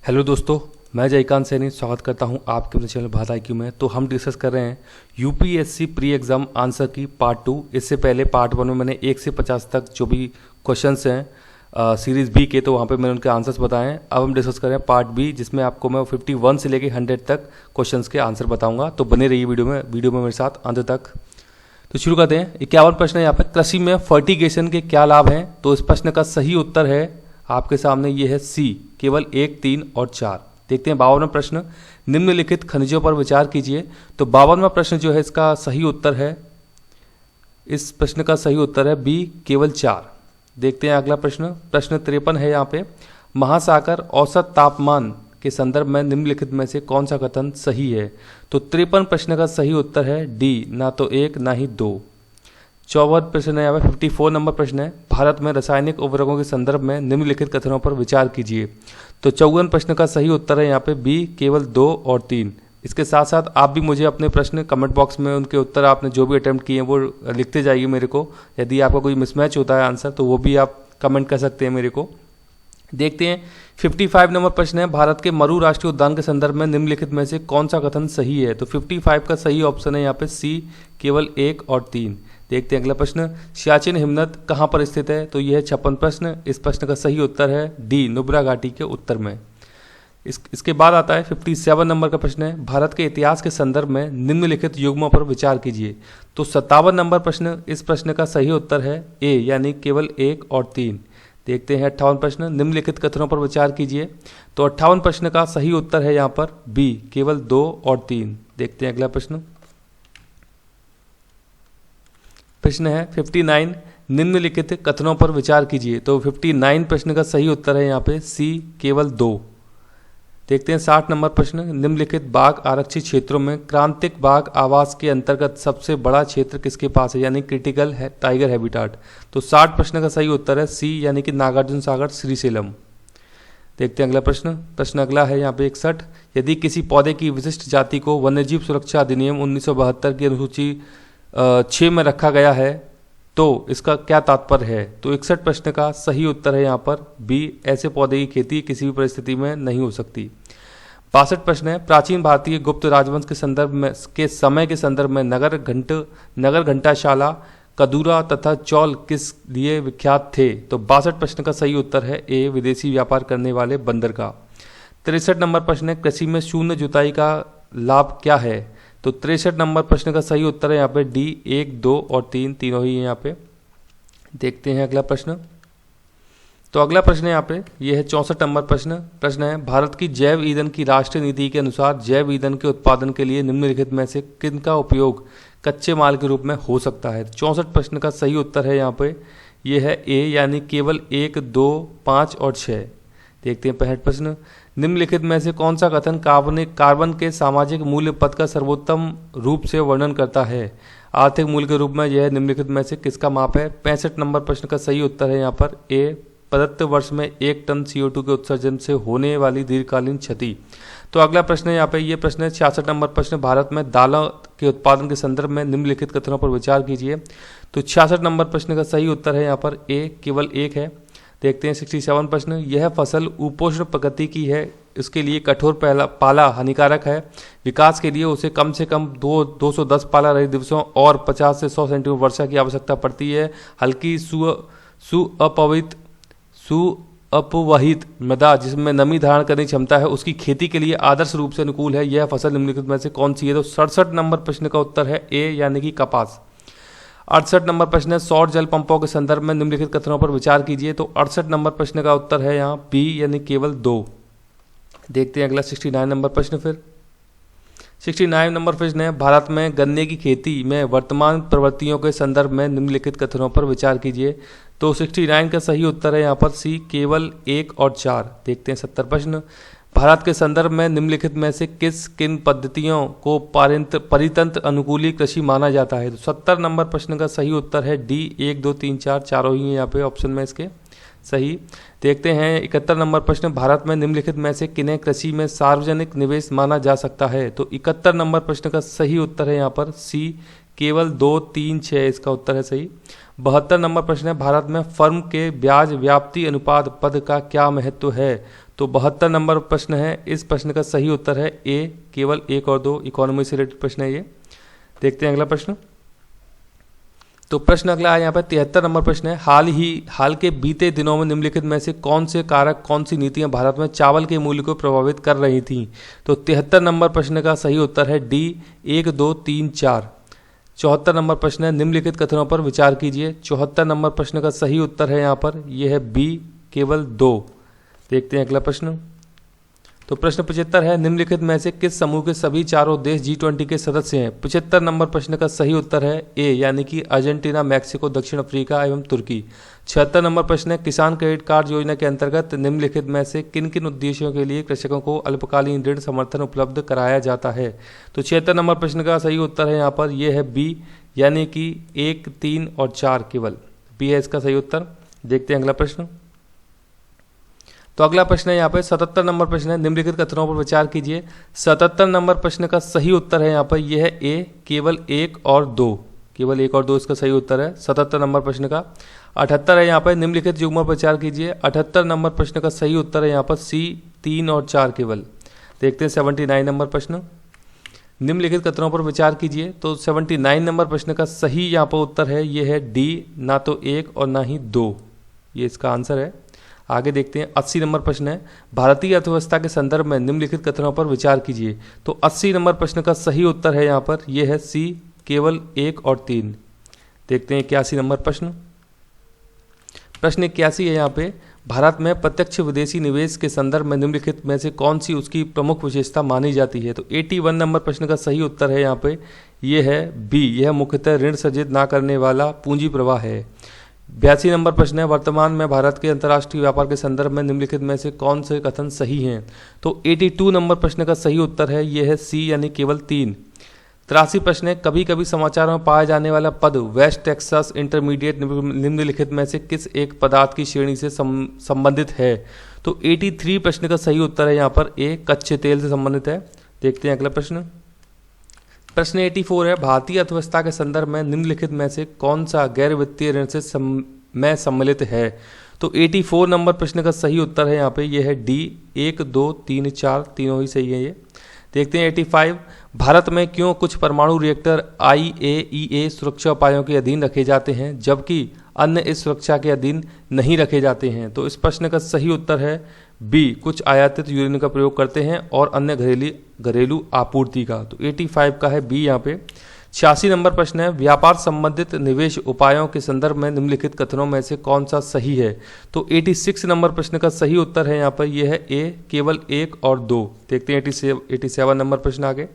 Hello दोस्तों, मैं जयकांत सैनी स्वागत करता हूं आपके अपने चैनल भारत IQ में। तो हम डिस्कस कर रहे हैं यूपीएससी प्री एग्ज़ाम आंसर की पार्ट 2। इससे पहले पार्ट 1 में मैंने 1 से 50 तक जो भी क्वेश्चंस हैं सीरीज़ बी के, तो वहां पे मैंने उनके आंसर्स बताए हैं। अब हम डिस्कस कर रहे हैं पार्ट बी, जिसमें आपको मैं 51 से लेकर 100 तक क्वेश्चंस के आंसर बताऊँगा। तो बने रहिए वीडियो में मेरे साथ अंत तक। तो शुरू करते हैं। 51 प्रश्न है यहाँ पे, कृषि में फर्टिगेशन के क्या लाभ हैं? तो इस प्रश्न का सही उत्तर है आपके सामने ये है सी, केवल 1, 3 और 4। देखते हैं 52वां प्रश्न, निम्नलिखित खनिजों पर विचार कीजिए। तो 52वां प्रश्न जो है इसका सही उत्तर है, इस प्रश्न का सही उत्तर है बी, केवल 4। देखते हैं अगला प्रश्न। प्रश्न 53 है यहाँ पे, महासागर औसत तापमान के संदर्भ में निम्नलिखित में से कौन सा कथन सही है? तो 53 प्रश्न का सही उत्तर है डी, ना तो 1 ना ही 2। 54 प्रश्न है यहाँ पे, 54 नंबर प्रश्न है, भारत में रासायनिक उर्वरकों के संदर्भ में निम्नलिखित कथनों पर विचार कीजिए। तो 54 प्रश्न का सही उत्तर है यहाँ पे बी, केवल 2 और 3। इसके साथ साथ आप भी मुझे अपने प्रश्न कमेंट बॉक्स में उनके उत्तर आपने जो भी अटेम्प्ट किए हैं वो लिखते जाइए मेरे को। यदि आपका कोई मिसमैच होता है आंसर तो वो भी आप कमेंट कर सकते हैं मेरे को। देखते हैं 55 नंबर प्रश्न है, भारत के मरु राष्ट्रीय उद्यान के संदर्भ में निम्नलिखित में से कौन सा कथन सही है? तो 55 का सही ऑप्शन है यहाँ पे सी, केवल 1 और 3। देखते हैं अगला प्रश्न, सियाचिन हिमनद कहाँ पर स्थित है? तो यह है 56 प्रश्न। इस प्रश्न का सही उत्तर है डी, नुब्रा घाटी के उत्तर में। इसके बाद आता है 57 नंबर का प्रश्न है, भारत के इतिहास के संदर्भ में निम्नलिखित युग्मों पर विचार कीजिए। तो 57 नंबर प्रश्न, इस प्रश्न का सही उत्तर है ए, यानी केवल 1 और 3। देखते हैं 58 प्रश्न, निम्नलिखित कथनों पर विचार कीजिए। तो 58 प्रश्न का सही उत्तर है यहाँ पर बी, केवल 2 और 3। देखते हैं अगला प्रश्न। प्रश्न है 59, निम्नलिखित कथनों पर विचार कीजिए। तो 59 प्रश्न का सही उत्तर है यहाँ पे सी, केवल 2। देखते हैं 60 नंबर प्रश्न, निम्नलिखित बाघ आरक्षित क्षेत्रों में क्रांतिक बाघ आवास के अंतर्गत सबसे बड़ा क्षेत्र किसके पास है, यानी क्रिटिकल है टाइगर हैबिटाट? तो 60 प्रश्न का सही उत्तर है सी, यानी कि नागार्जुन सागर श्रीशैलम। देखते हैं अगला प्रश्न। प्रश्न अगला है यहाँ पे 61, यदि किसी पौधे की विशिष्ट जाति को वन्यजीव सुरक्षा अधिनियम 1972 की अनुसूची 6 में रखा गया है तो इसका क्या तात्पर्य है? तो 61 प्रश्न का सही उत्तर है यहाँ पर बी, ऐसे पौधे की खेती किसी भी परिस्थिति में नहीं हो सकती। 62 प्रश्न है, प्राचीन भारतीय गुप्त राजवंश के संदर्भ में समय के संदर्भ में नगर घंटाशाला, कदूरा तथा चौल किस लिए विख्यात थे? तो 62 प्रश्न का सही उत्तर है ए, विदेशी व्यापार करने वाले बंदर का। 63 नंबर प्रश्न है, कृषि में शून्य जुताई का लाभ क्या है? तो 63 नंबर प्रश्न का सही उत्तर है यहाँ पे डी, 1, 2 और 3 तीनों ही है यहाँ पे। देखते हैं अगला प्रश्न। तो अगला प्रश्न है यहाँ पे, यह है 64 नंबर प्रश्न है, भारत की जैव ईंधन की राष्ट्रीय नीति के अनुसार जैव ईंधन के उत्पादन के लिए निम्नलिखित में से किनका उपयोग कच्चे माल के रूप में हो सकता है? 64 प्रश्न का सही उत्तर है यहाँ पे यह है ए, यानी केवल 1, 2, 5 और 6। देखते हैं 65 प्रश्न, निम्नलिखित में से कौन सा कथन कार्बन के सामाजिक मूल्य पद का सर्वोत्तम रूप से वर्णन करता है? आर्थिक मूल्य के रूप में यह निम्नलिखित में से किसका माप है? 65 नंबर प्रश्न का सही उत्तर है यहाँ पर ए, प्रदत्त वर्ष में 1 टन CO2 के उत्सर्जन से होने वाली दीर्घकालीन क्षति। तो अगला प्रश्न है यहाँ पे, ये प्रश्न है 66 नंबर प्रश्न, भारत में दालों के उत्पादन के संदर्भ में निम्नलिखित कथनों पर विचार कीजिए। तो 66 नंबर प्रश्न का सही उत्तर है यहाँ पर ए, केवल 1 है। देखते हैं 67 प्रश्न, यह फसल उपोष्ण प्रकृति की है, इसके लिए कठोर पाला हानिकारक है, विकास के लिए उसे कम से कम 210 पाला रहित दिवसों और 50 से 100 सेंटीमीटर वर्षा की आवश्यकता पड़ती है। हल्की सुअपवहित मृदा जिसमें नमी धारण करने की क्षमता है उसकी खेती के लिए आदर्श रूप से अनुकूल है। यह फसल निम्नलिखित में से कौन सी है? तो 67 नंबर प्रश्न का उत्तर है ए, यानी कि कपास। 68 नंबर प्रश्न है, सौर जल पंपों के संदर्भ में निम्नलिखित कथनों पर विचार कीजिए। तो 68 नंबर प्रश्न का उत्तर है यहाँ बी, यानी केवल 2। देखते हैं अगला 69 नंबर प्रश्न। फिर 69 नंबर प्रश्न है, भारत में गन्ने की खेती में वर्तमान प्रवृत्तियों के संदर्भ में निम्नलिखित कथनों पर विचार कीजिए। तो 69 का सही उत्तर है यहाँ पर सी, केवल 1 और 4। देखते हैं 70 प्रश्न, भारत के संदर्भ में निम्नलिखित में से किन पद्धतियों को परितंत्र अनुकूली कृषि माना जाता है? तो 70 नंबर प्रश्न का सही उत्तर है डी, 1, 2, 3, 4 चारों ही यहाँ पे ऑप्शन में इसके सही। देखते हैं 71 नंबर प्रश्न, भारत में निम्नलिखित में से किन्हें कृषि में सार्वजनिक निवेश माना जा सकता है? तो 71 नंबर प्रश्न का सही उत्तर है यहाँ पर सी, केवल 2, 3, 6 इसका उत्तर है सही। 72 नंबर प्रश्न है, भारत में फर्म के ब्याज व्याप्ति अनुपात पद का क्या महत्व है? तो 72 नंबर प्रश्न है, इस प्रश्न का सही उत्तर है ए, केवल 1 और 2। इकोनॉमी से रिलेटेड प्रश्न है ये। देखते हैं अगला प्रश्न। तो प्रश्न अगला है यहाँ पर 73 नंबर प्रश्न है, हाल के बीते दिनों में निम्नलिखित में से कौन से कारक, कौन सी नीतियां भारत में चावल के मूल्य को प्रभावित कर रही थीं? तो 73 नंबर प्रश्न का सही उत्तर है डी, 1, 2, 3, 4। 74 नंबर प्रश्न है, निम्नलिखित कथनों पर विचार कीजिए। 74 नंबर प्रश्न का सही उत्तर है यहाँ पर यह है बी, केवल 2। देखते हैं अगला प्रश्न। तो प्रश्न 75 है, निम्नलिखित में से किस समूह के सभी चारों देश G20 के सदस्य हैं? 75 नंबर प्रश्न का सही उत्तर है ए, यानी कि अर्जेंटीना, मैक्सिको, दक्षिण अफ्रीका एवं तुर्की। 76 नंबर प्रश्न है, किसान क्रेडिट कार्ड योजना के अंतर्गत निम्नलिखित में से किन किन उद्देश्यों के लिए कृषकों को अल्पकालीन ऋण समर्थन उपलब्ध कराया जाता है? तो 76 नंबर प्रश्न का सही उत्तर है यहाँ पर यह है बी, यानी कि 1, 3 और 4 केवल बी है इसका सही उत्तर। देखते हैं अगला प्रश्न। तो अगला प्रश्न है यहाँ पे 77 नंबर प्रश्न है, निम्नलिखित कथनों पर विचार कीजिए। 77 नंबर प्रश्न का सही उत्तर है यहाँ पर यह है ए, केवल 1 और 2। केवल 1 और 2 इसका सही उत्तर है 77 नंबर प्रश्न का। 78 है यहाँ पर, निम्नलिखित युग्मों पर विचार कीजिए। 78 नंबर प्रश्न का सही उत्तर है यहाँ पर सी, 3 और 4 केवल। देखते हैं 79 नंबर प्रश्न, निम्नलिखित कथनों पर विचार कीजिए। तो 79 नंबर प्रश्न का सही यहाँ पर उत्तर है यह है डी, ना तो 1 और ना ही 2, ये इसका आंसर है। आगे देखते हैं 80 नंबर प्रश्न है, भारतीय अर्थव्यवस्था के संदर्भ में निम्नलिखित कथनों पर विचार कीजिए। तो 80 नंबर प्रश्न का सही उत्तर है यहाँ पर यह है सी, केवल 1 और 3। देखते हैं 81 नंबर प्रश्न। प्रश्न 81 है यहाँ पे, भारत में प्रत्यक्ष विदेशी निवेश के संदर्भ में निम्नलिखित में से कौन सी उसकी प्रमुख विशेषता मानी जाती है? तो 81 नंबर प्रश्न का सही उत्तर है यहाँ पे यह है बी, यह मुख्यतः ऋण सृजित ना करने वाला पूंजी प्रवाह है। 82 नंबर प्रश्न है, वर्तमान में भारत के अंतर्राष्ट्रीय व्यापार के संदर्भ में निम्नलिखित में से कौन से कथन सही हैं? तो 82 नंबर प्रश्न का सही उत्तर है यह है सी, यानी केवल 3। 83 प्रश्न है, कभी कभी समाचारों में पाया जाने वाला पद वेस्ट टेक्सास इंटरमीडिएट निम्नलिखित में से किस एक पदार्थ की श्रेणी से संबंधित है? तो 83 प्रश्न का सही उत्तर है यहाँ पर ए, कच्चे तेल से संबंधित है। देखते हैं अगला प्रश्न। प्रश्न 84 है, भारतीय अर्थव्यवस्था के संदर्भ में निम्नलिखित में से कौन सा गैर वित्तीय ऋण से में सम्मिलित है? तो 84 नंबर प्रश्न का सही उत्तर है यहाँ पे यह है डी, 1, 2, 3, 4 तीनों ही सही है ये। देखते हैं 85, भारत में क्यों कुछ परमाणु रिएक्टर IAEA सुरक्षा उपायों के अधीन रखे जाते हैं जबकि अन्य इस सुरक्षा के अधीन नहीं रखे जाते हैं? तो इस प्रश्न का सही उत्तर है बी, कुछ आयातित यूरेनियम का प्रयोग करते हैं और अन्य घरेलू आपूर्ति का। तो 85 का है बी यहाँ पे। 86 नंबर प्रश्न है, व्यापार संबंधित निवेश उपायों के संदर्भ में निम्नलिखित कथनों में से कौन सा सही है? तो 86 नंबर प्रश्न का सही उत्तर है यहाँ पर यह है ए, केवल 1 और 2। देखते हैं 87 नंबर प्रश्न आगे।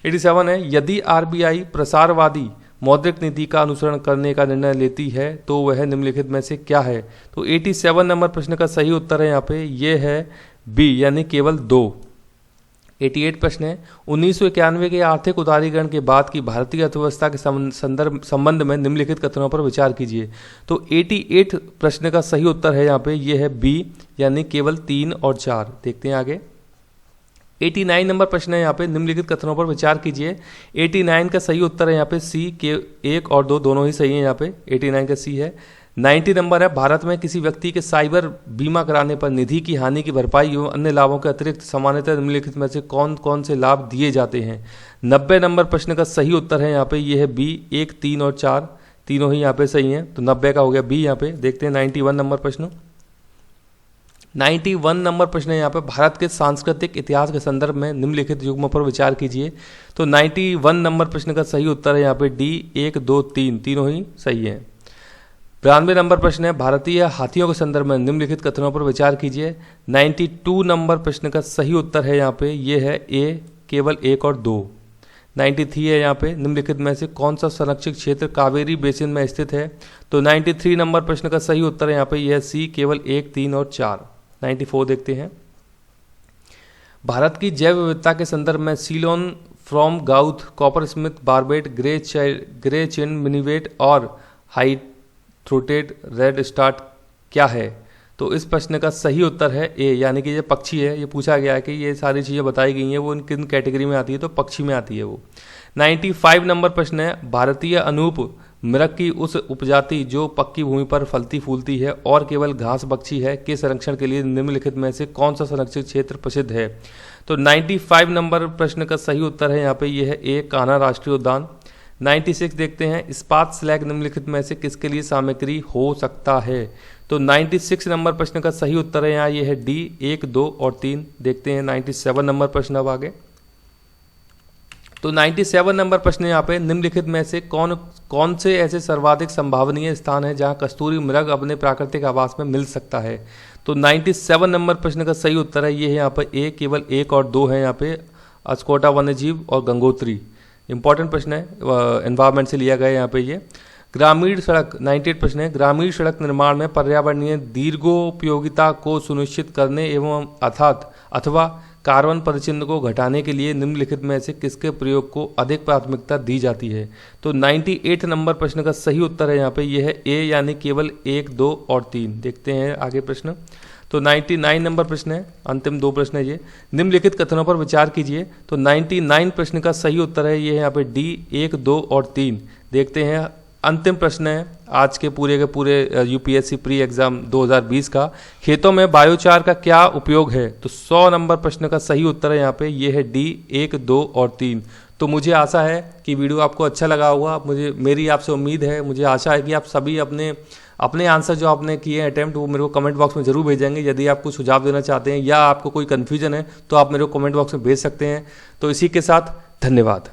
87 है, यदि RBI प्रसारवादी मौद्रिक नीति का अनुसरण करने का निर्णय लेती है तो वह निम्नलिखित में से क्या है? तो 87 नंबर प्रश्न का सही उत्तर है यहाँ पे यह है बी, यानी केवल 2। 88 प्रश्न है, 1991 के आर्थिक उदारीकरण के बाद की भारतीय अर्थव्यवस्था के संबंध में निम्नलिखित कथनों पर विचार कीजिए। तो 88 प्रश्न का सही उत्तर है यहाँ पे यह है बी, यानी केवल 3 और 4। देखते हैं आगे। 89 नंबर प्रश्न है यहाँ पे, निम्नलिखित कथनों पर विचार कीजिए। 89 का सही उत्तर है यहाँ पे सी, के 1 और 2 दोनों ही सही है यहाँ पे। 89 का सी है। 90 नंबर है, भारत में किसी व्यक्ति के साइबर बीमा कराने पर निधि की हानि की भरपाई एवं अन्य लाभों के अतिरिक्त सामान्यतः निम्नलिखित में से कौन कौन से लाभ दिए जाते हैं? 90 नंबर प्रश्न का सही उत्तर है यहाँ पे यह है बी, 1, 3 और 4 तीनों ही यहाँ पे सही हैं। तो 90 का हो गया बी यहाँ पे। देखते हैं 91 नंबर प्रश्न। 91 नंबर प्रश्न है यहाँ पे, भारत के सांस्कृतिक इतिहास के संदर्भ में निम्नलिखित युग्मों पर विचार कीजिए। तो 91 नंबर प्रश्न का सही उत्तर है यहाँ पे डी, 1, 2, 3 तीनों ही सही है। 92 नंबर प्रश्न है, भारतीय हाथियों के संदर्भ में निम्नलिखित कथनों पर विचार कीजिए। 92 नंबर प्रश्न का सही उत्तर है यहाँ पे ये है ए, केवल 1 और 2। 93 है यहाँ पे, निम्नलिखित में से कौन सा संरक्षित क्षेत्र कावेरी बेसिन में स्थित है? तो 93 नंबर प्रश्न का सही उत्तर है यहाँ पे यह सी, केवल 1, 3 और 4। 94 देखते हैं, भारत की जैव विविधता के संदर्भ में Ceylon, frogmouth, coppersmith, barbet, grey chin, minivet और हाई थ्रोटेड रेड स्टार्ट क्या है? तो इस प्रश्न का सही उत्तर है ए, यानी कि ये पक्षी है। ये पूछा गया है कि ये सारी चीज़ें बताई गई हैं वो इन किन कैटेगरी में आती है, तो पक्षी में आती है वो। 95 नंबर प्रश्न है, भारतीय अनूप मृग की उस उपजाति जो पक्की भूमि पर फलती फूलती है और केवल घास बख्शी है के संरक्षण के लिए निम्नलिखित में से कौन सा संरक्षित क्षेत्र प्रसिद्ध है? तो 95 नंबर प्रश्न का सही उत्तर है यहाँ पे ये है ए, कान्हा राष्ट्रीय उद्यान। 96 देखते हैं, इस्पात स्लैग निम्नलिखित में से किसके लिए सामग्री हो सकता है? तो 96 नंबर प्रश्न का सही उत्तर है यहाँ ये है डी, 1, 2 और 3। देखते हैं 97 नंबर प्रश्न अब आगे। तो 97 नंबर प्रश्न यहाँ पे निम्नलिखित में से कौन से ऐसे सर्वाधिक संभावनीय स्थान है जहाँ कस्तूरी मृग अपने प्राकृतिक आवास में मिल सकता है? तो 97 नंबर प्रश्न का सही उत्तर है ये है यहाँ पे ए, केवल 1 और 2 है यहाँ पे, अस्कोटा वन्यजीव और गंगोत्री। इंपॉर्टेंट प्रश्न है, एनवायरमेंट से लिया गया यहाँ पे ये। ग्रामीण सड़क 98 प्रश्न है, ग्रामीण सड़क निर्माण में पर्यावरणीय दीर्घोपयोगिता को सुनिश्चित करने एवं अथवा कार्बन पदचिह्न को घटाने के लिए निम्नलिखित में से किसके प्रयोग को अधिक प्राथमिकता दी जाती है? तो 98 नंबर प्रश्न का सही उत्तर है यहाँ पे ये है ए, यानी केवल 1, 2 और 3। देखते हैं आगे प्रश्न। तो 99 नंबर प्रश्न है, अंतिम 2 प्रश्न है ये। निम्नलिखित कथनों पर विचार कीजिए। तो 99 प्रश्न का सही उत्तर है ये है यहाँ पे डी, 1, 2 और 3। देखते हैं अंतिम प्रश्न है आज के पूरे यूपीएससी प्री एग्जाम 2020 का। खेतों में बायोचार का क्या उपयोग है? तो 100 नंबर प्रश्न का सही उत्तर है यहाँ पे ये है डी, 1, 2 और 3। तो मुझे आशा है कि वीडियो आपको अच्छा लगा होगा। मेरी आपसे उम्मीद है, मुझे आशा है कि आप सभी अपने आंसर जो आपने किए हैं अटेम्प्ट वो मेरे को कमेंट बॉक्स में जरूर भेजेंगे। यदि आप कुछ सुझाव देना चाहते हैं या आपको कोई कन्फ्यूजन है तो आप मेरे को कमेंट बॉक्स में भेज सकते हैं। तो इसी के साथ धन्यवाद।